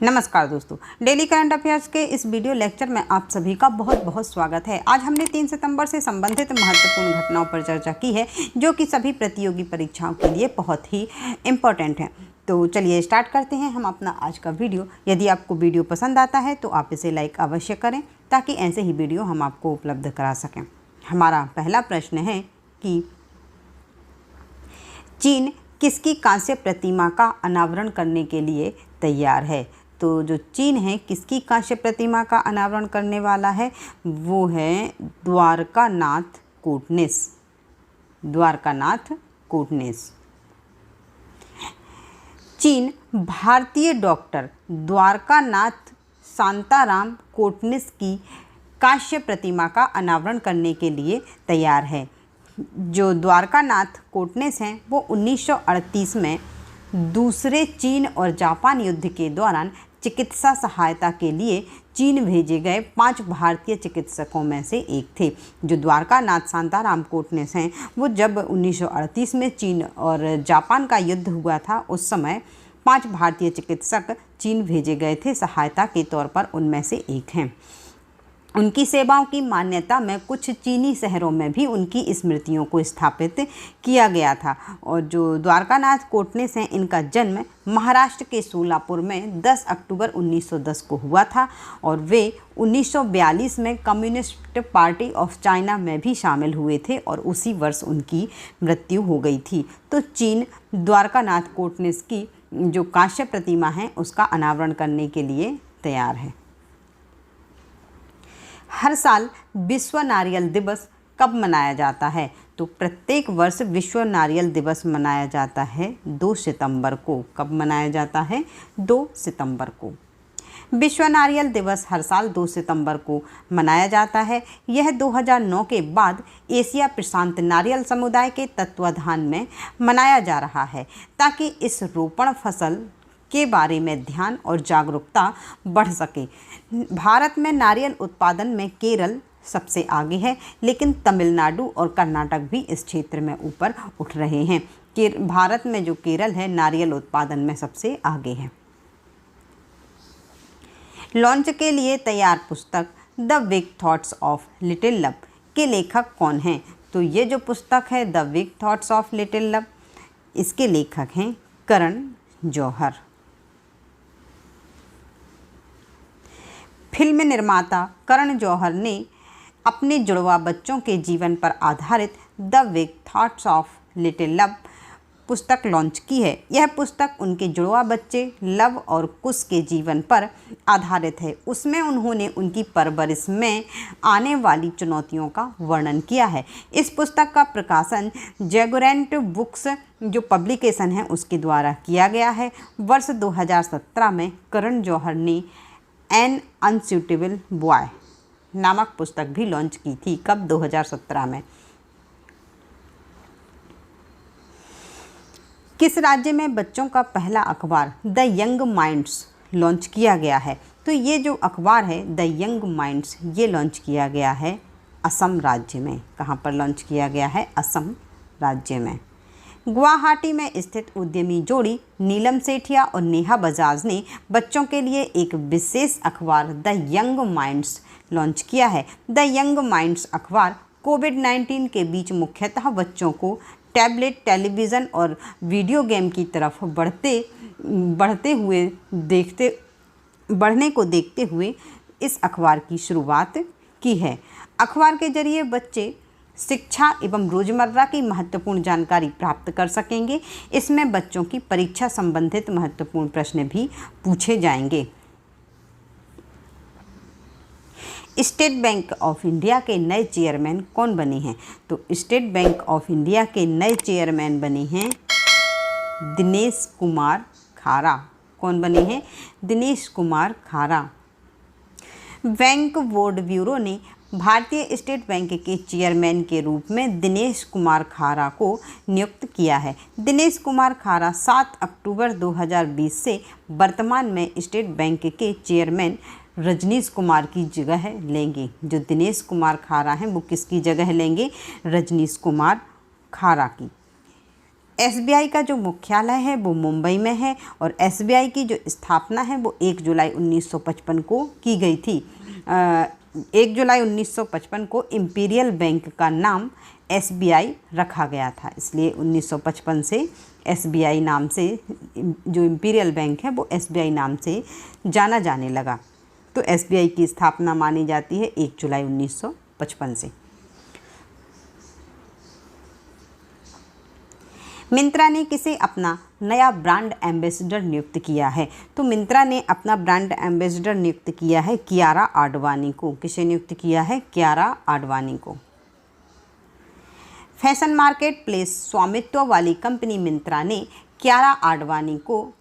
नमस्कार दोस्तों, daily current affairs के इस वीडियो लेक्चर में आप सभी का बहुत बहुत स्वागत है। आज हमने 3 सितंबर से संबंधित महत्वपूर्ण घटनाओं पर चर्चा की है जो कि सभी प्रतियोगी परीक्षाओं के लिए बहुत ही इम्पोर्टेंट है। तो चलिए स्टार्ट करते हैं हम अपना आज का वीडियो। यदि आपको वीडियो पसंद आता है तो आप इसे लाइक अवश्य करें ताकि ऐसे ही वीडियो हम आपको उपलब्ध करा सकें। हमारा पहला प्रश्न है कि चीन किसकी कांस्य प्रतिमा का अनावरण करने के लिए तैयार है। तो जो चीन है किसकी कांस्य प्रतिमा का अनावरण करने वाला है वो है द्वारकानाथ कोटनिस। द्वारकानाथ कोटनिस। चीन भारतीय डॉक्टर द्वारकानाथ शांताराम कोटनिस की कांस्य प्रतिमा का अनावरण करने के लिए तैयार है। जो द्वारकानाथ कोटनिस हैं वो 1938 में दूसरे चीन और जापान युद्ध के दौरान चिकित्सा सहायता के लिए चीन भेजे गए 5 भारतीय चिकित्सकों में से एक थे। जो द्वारकानाथ शांताराम कोटनिस हैं वो जब 1938 में चीन और जापान का युद्ध हुआ था उस समय 5 भारतीय चिकित्सक चीन भेजे गए थे सहायता के तौर पर, उनमें से एक हैं। उनकी सेवाओं की मान्यता में कुछ चीनी शहरों में भी उनकी स्मृतियों को स्थापित किया गया था। और जो द्वारकानाथ कोटनिस हैं इनका जन्म महाराष्ट्र के सोलापुर में 10 अक्टूबर 1910 को हुआ था और वे 1942 में कम्युनिस्ट पार्टी ऑफ चाइना में भी शामिल हुए थे और उसी वर्ष उनकी मृत्यु हो गई थी। तो चीन द्वारकानाथ कोटनिस की जो कांस्य प्रतिमा है उसका अनावरण करने के लिए तैयार है। हर साल विश्व नारियल दिवस कब मनाया जाता है। तो प्रत्येक वर्ष विश्व नारियल दिवस मनाया जाता है 2 सितंबर को। कब मनाया जाता है? 2 सितंबर को। विश्व नारियल दिवस हर साल 2 सितंबर को मनाया जाता है। यह 2009 के बाद एशिया प्रशांत नारियल समुदाय के तत्वाधान में मनाया जा रहा है ताकि इस रोपण फसल के बारे में ध्यान और जागरूकता बढ़ सके। भारत में नारियल उत्पादन में केरल सबसे आगे है, लेकिन तमिलनाडु और कर्नाटक भी इस क्षेत्र में ऊपर उठ रहे हैं। भारत में जो केरल है नारियल उत्पादन में सबसे आगे है। लॉन्च के लिए तैयार पुस्तक the big thoughts of little love के लेखक कौन हैं? तो ये जो पुस्तक है the big thoughts of little love, इसके लेखक हैं करण जौहर। फिल्म निर्माता करण जौहर ने अपने जुड़वा बच्चों के जीवन पर आधारित the big thoughts of little love पुस्तक लॉन्च की है। यह पुस्तक उनके जुड़वा बच्चे लव और कुश के जीवन पर आधारित है। उसमें उन्होंने उनकी परवरिश में आने वाली चुनौतियों का वर्णन किया है। इस पुस्तक का प्रकाशन जैगोरेंट बुक्स जो पब्लिकेशन है उसके द्वारा किया गया है। वर्ष 2017 में करण जौहर ने एन अनसूटेबल बॉय नामक पुस्तक भी लॉन्च की थी। कब? 2017 में। किस राज्य में बच्चों का पहला अखबार द यंग माइंड्स लॉन्च किया गया है? तो ये जो अखबार है द यंग माइंड्स ये लॉन्च किया गया है असम राज्य में। कहाँ पर लॉन्च किया गया है? असम राज्य में। गुवाहाटी में स्थित उद्यमी जोड़ी नीलम सेठिया और नेहा बजाज ने बच्चों के लिए एक विशेष अखबार द यंग माइंड्स लॉन्च किया है। द यंग माइंड्स अखबार कोविड-19 के बीच मुख्यतः बच्चों को टैबलेट, टेलीविज़न और वीडियो गेम की तरफ बढ़ने को देखते हुए इस अखबार की शुरुआत की है। अखबार के जरिए बच्चे शिक्षा एवं रोजमर्रा की महत्वपूर्ण जानकारी प्राप्त कर सकेंगे। इसमें बच्चों की परीक्षा संबंधित महत्वपूर्ण प्रश्न भी पूछे जाएंगे। स्टेट बैंक ऑफ इंडिया के नए चेयरमैन कौन बने हैं? तो स्टेट बैंक ऑफ इंडिया के नए चेयरमैन बने हैं दिनेश कुमार खारा। कौन बने हैं? दिनेश कुमार खारा। बैंक बोर्ड ब्यूरो ने भारतीय स्टेट बैंक के चेयरमैन के रूप में दिनेश कुमार खारा को नियुक्त किया है। दिनेश कुमार खारा 7 अक्टूबर 2020 से वर्तमान में स्टेट बैंक के चेयरमैन रजनीश कुमार की जगह लेंगे। जो दिनेश कुमार खारा हैं वो किसकी जगह लेंगे? रजनीश कुमार खारा की। एसबीआई का जो मुख्यालय है वो मुंबई में है और एसबीआई की जो स्थापना है वो 1 जुलाई 1955 को की गई थी। 1 जुलाई 1955 को इंपीरियल बैंक का नाम एसबीआई रखा गया था, इसलिए 1955 से एसबीआई नाम से जो इंपीरियल बैंक है वो एसबीआई नाम से जाना जाने लगा। तो एसबीआई की स्थापना मानी जाती है 1 जुलाई 1955 से। मिंत्रा ने किसे अपना नया ब्रांड एम्बेसडर नियुक्त किया है? तो मिंत्रा ने अपना ब्रांड एम्बेसडर नियुक्त किया है कियारा आडवाणी को। किसे नियुक्त किया है? कियारा आडवाणी को। फैशन मार्केट प्लेस स्वामित्व वाली कंपनी मिंत्रा ने कियारा आडवाणी को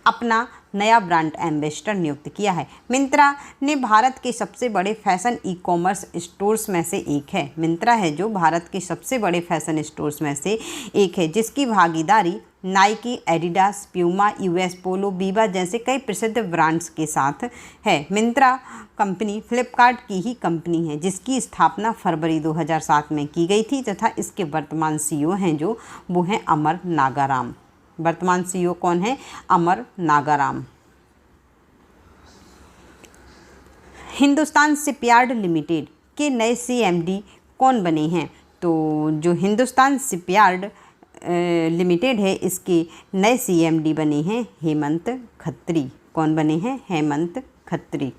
अपना नया ब्रांड एम्बेसडर नियुक्त किया है। मिंत्रा ने भारत के सबसे बड़े फैशन ई कॉमर्स स्टोर्स में से एक है। मिंत्रा है जो भारत के सबसे बड़े फैशन स्टोर्स में से एक है, जिसकी भागीदारी Nike, Adidas, Puma, US Polo, Biba जैसे कई प्रसिद्ध ब्रांड्स के साथ है। मिंत्रा कंपनी फ्लिपकार्ट की ही कंपनी है, जिसकी स्थापना फरवरी 2007 में की गई थी तथा इसके वर्तमान सीईओ हैं जो वो हैं अमर नागाराम। वर्तमान सीईओ कौन है? अमर नागाराम। हिंदुस्तान शिपयार्ड लिमिटेड के नए सीएमडी कौन बने हैं? तो जो हिंदुस्तान शिपयार्ड लिमिटेड है इसके नए सीएमडी बने हैं हेमंत खत्री। कौन बने हैं? हेमंत खत्री।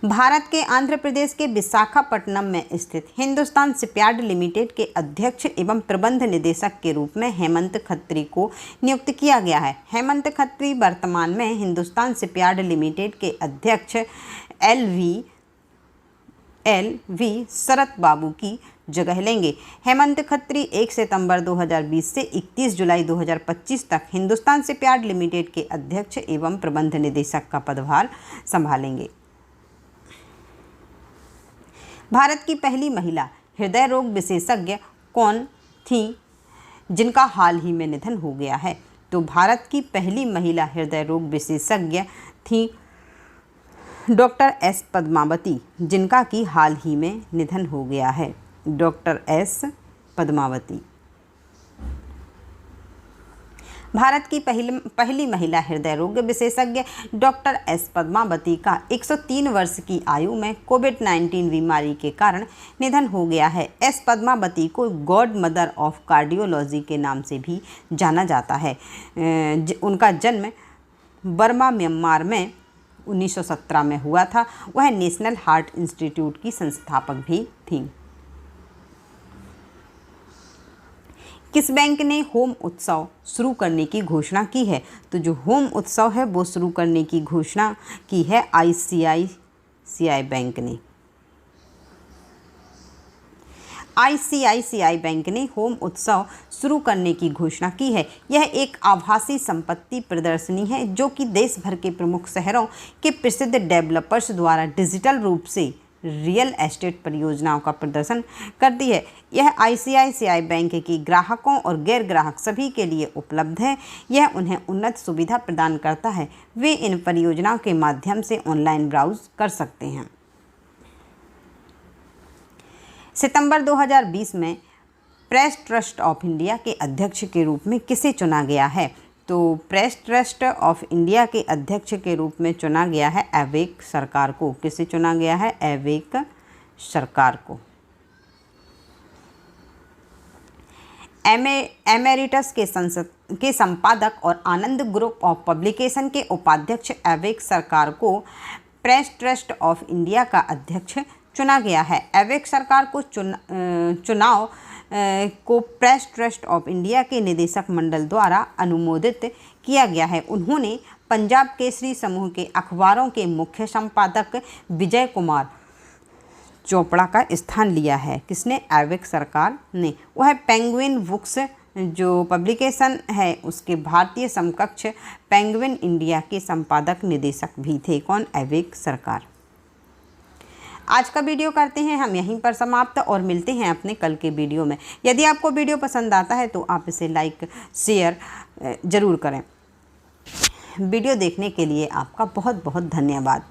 भारत के आंध्र प्रदेश के विशाखापट्टनम में स्थित हिंदुस्तान शिपयार्ड लिमिटेड के अध्यक्ष एवं प्रबंध निदेशक के रूप में हेमंत खत्री को नियुक्त किया गया है। हेमंत खत्री वर्तमान में हिंदुस्तान शिपयार्ड लिमिटेड के अध्यक्ष एल.वी. शरत बाबू की जगह लेंगे। हेमंत खत्री 1 सितंबर 2020 से 31 जुलाई 2025 तक हिंदुस्तान शिपयार्ड लिमिटेड के अध्यक्ष एवं प्रबंध निदेशक का पदभार संभालेंगे। भारत की पहली महिला हृदय रोग विशेषज्ञ कौन थी जिनका हाल ही में निधन हो गया है? तो भारत की पहली महिला हृदय रोग विशेषज्ञ थी डॉक्टर एस पद्मावती, जिनका कि हाल ही में निधन हो गया है। Doctor S Padmavati. भारत की पहली महिला हृदय रोग विशेषज्ञ डॉक्टर एस पद्मावती का 103 वर्ष की आयु में कोविड-19 बीमारी के कारण निधन हो गया है। एस पद्मावती को गॉड मदर ऑफ कार्डियोलॉजी के नाम से भी जाना जाता है। उनका जन्म बर्मा म्यांमार में 1917 में हुआ था। वह नेशनल हार्ट इंस्टीट्यूट की संस्थापक भी थी। किस बैंक ने होम उत्सव शुरू करने की घोषणा की है? तो जो होम उत्सव है वो शुरू करने की घोषणा की है आईसीआईसीआई बैंक ने। आईसीआईसीआई बैंक ने होम उत्सव शुरू करने की घोषणा की है। यह एक आभासी संपत्ति प्रदर्शनी है जो कि देश भर के प्रमुख शहरों के प्रसिद्ध डेवलपर्स द्वारा डिजिटल रूप से रियल एस्टेट परियोजनाओं का प्रदर्शन करती है। यह आईसीआईसीआई बैंक की ग्राहकों और गैर ग्राहक सभी के लिए उपलब्ध है। यह उन्हें उन्नत सुविधा प्रदान करता है। वे इन परियोजनाओं के माध्यम से ऑनलाइन ब्राउज कर सकते हैं। सितंबर 2020 में प्रेस ट्रस्ट ऑफ इंडिया के अध्यक्ष के रूप में किसे चुना गया है? तो प्रेस ट्रस्ट ऑफ इंडिया के अध्यक्ष के रूप में चुना गया है अवेक सरकार को। किसे चुना गया है? अवेक सरकार को। एमेरिटस के संपादक और आनंद ग्रुप ऑफ पब्लिकेशन के उपाध्यक्ष अवेक सरकार को प्रेस ट्रस्ट ऑफ इंडिया का अध्यक्ष चुना गया है। अवेक सरकार को चुनाव को प्रेस ट्रस्ट ऑफ इंडिया के निदेशक मंडल द्वारा अनुमोदित किया गया है। उन्होंने पंजाब केसरी समूह के अखबारों के मुख्य संपादक विजय कुमार चोपड़ा का स्थान लिया है। किसने? अवेक सरकार ने। वह पेंगुइन बुक्स जो पब्लिकेशन है उसके भारतीय समकक्ष पेंगुइन इंडिया के संपादक निदेशक भी थे। कौन? अवेक सरकार। आज का वीडियो करते हैं हम यहीं पर समाप्त और मिलते हैं अपने कल के वीडियो में। यदि आपको वीडियो पसंद आता है तो आप इसे लाइक शेयर ज़रूर करें। वीडियो देखने के लिए आपका बहुत बहुत धन्यवाद।